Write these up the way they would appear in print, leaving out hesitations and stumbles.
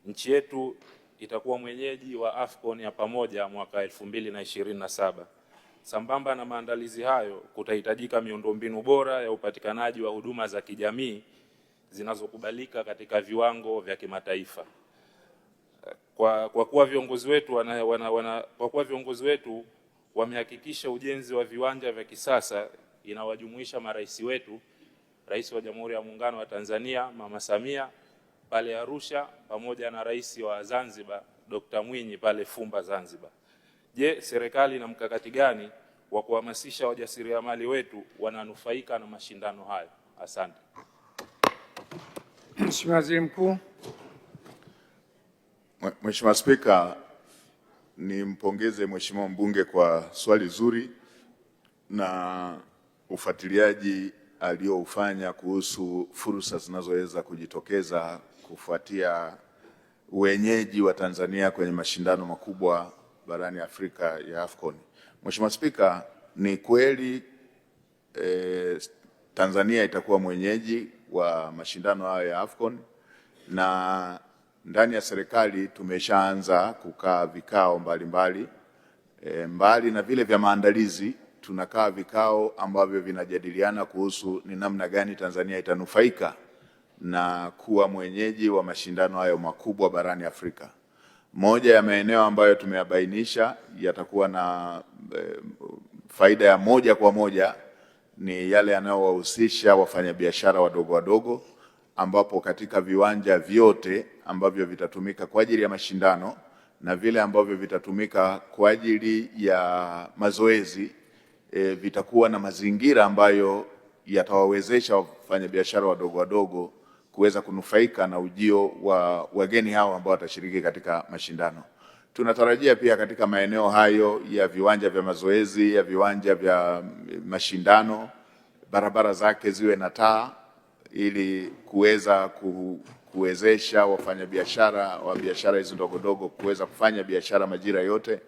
nchi yetu itakuwa mwenyeji wa AFCON ya pamoja mwaka 2027. Sambamba na maandalizi hayo, kutahitajika miundombinu bora ya upatikanaji wa huduma za kijamii zinazokubalika katika viwango vya kimataifa. Kwa kuwa viongozi wetu wamehakikisha ujenzi wa viwanja vya kisasa inawajumuisha marais wetu, Rais wa Jamhuri ya Muungano wa Tanzania Mama Samia pale Arusha, pamoja na Rais wa Zanzibar Dr. Mwinyi pale Fumba Zanzibar. Je, serikali ina mkakati gani wa kuhamasisha wajasiriamali wetu wananufaika na mashindano hayo? Asante. Mheshimiwa Waziri Mkuu. Mheshimiwa Spika, nimpongeze Mheshimiwa mbunge kwa swali zuri na ufuatiliaji alioufanya kuhusu fursa zinazoweza kujitokeza kufuatia wenyeji wa Tanzania kwenye mashindano makubwa barani Afrika ya AFCON. Mheshimiwa Spika, ni kweli Tanzania itakuwa mwenyeji wa mashindano hayo ya AFCON, na ndani ya serikali tumeshaanza kukaa vikao mbalimbali. Mbali na vile vya maandalizi, tunakaa vikao ambavyo vinajadiliana kuhusu ni namna gani Tanzania itanufaika na kuwa mwenyeji wa mashindano hayo makubwa barani Afrika. Moja ya maeneo ambayo tumeyabainisha yatakuwa na faida ya moja kwa moja ni yale yanayowahusisha wafanyabiashara wadogo wadogo, ambapo katika viwanja vyote ambavyo vitatumika kwa ajili ya mashindano na vile ambavyo vitatumika kwa ajili ya mazoezi vitakuwa na mazingira ambayo yatawawezesha wafanyabiashara wadogo wadogo kuweza kunufaika na ujio wa wageni hao ambao watashiriki katika mashindano. Tunatarajia pia katika maeneo hayo ya viwanja vya mazoezi, ya viwanja vya mashindano, barabara zake ziwe na taa ili kuweza kuwezesha wafanyabiashara wa biashara hizo ndogo ndogo kuweza kufanya biashara majira yote.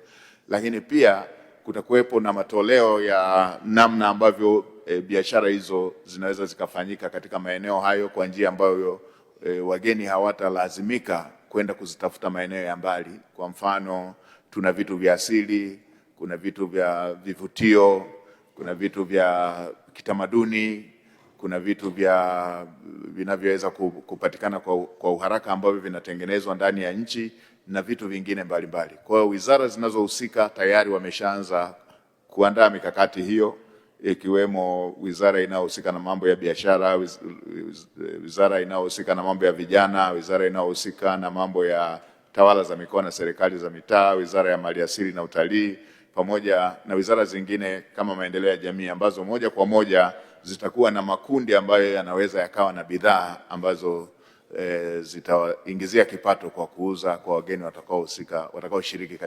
Lakini pia kutakuwepo na matoleo ya namna ambavyo biashara hizo zinaweza zikafanyika katika maeneo hayo kwa njia ambayo wageni hawatalazimika kwenda kuzitafuta maeneo ya mbali. Kwa mfano, tuna vitu vya asili, kuna vitu vya vivutio, kuna vitu vya kitamaduni, kuna vitu vinavyoweza kupatikana kwa uharaka ambavyo vinatengenezwa ndani ya nchi na vitu vingine mbalimbali. Kwa hiyo wizara zinazohusika tayari wameshaanza kuandaa mikakati hiyo, ikiwemo wizara inayohusika na mambo ya biashara, wizara inayohusika na mambo ya vijana, wizara inayohusika na mambo ya tawala za mikoa na serikali za mitaa, wizara ya maliasili na utalii, pamoja na wizara zingine kama maendeleo ya jamii, ambazo moja kwa moja zitakuwa na makundi ambayo yanaweza yakawa na bidhaa ambazo zitaingizia kipato kwa kuuza kwa wageni watakaoshiriki.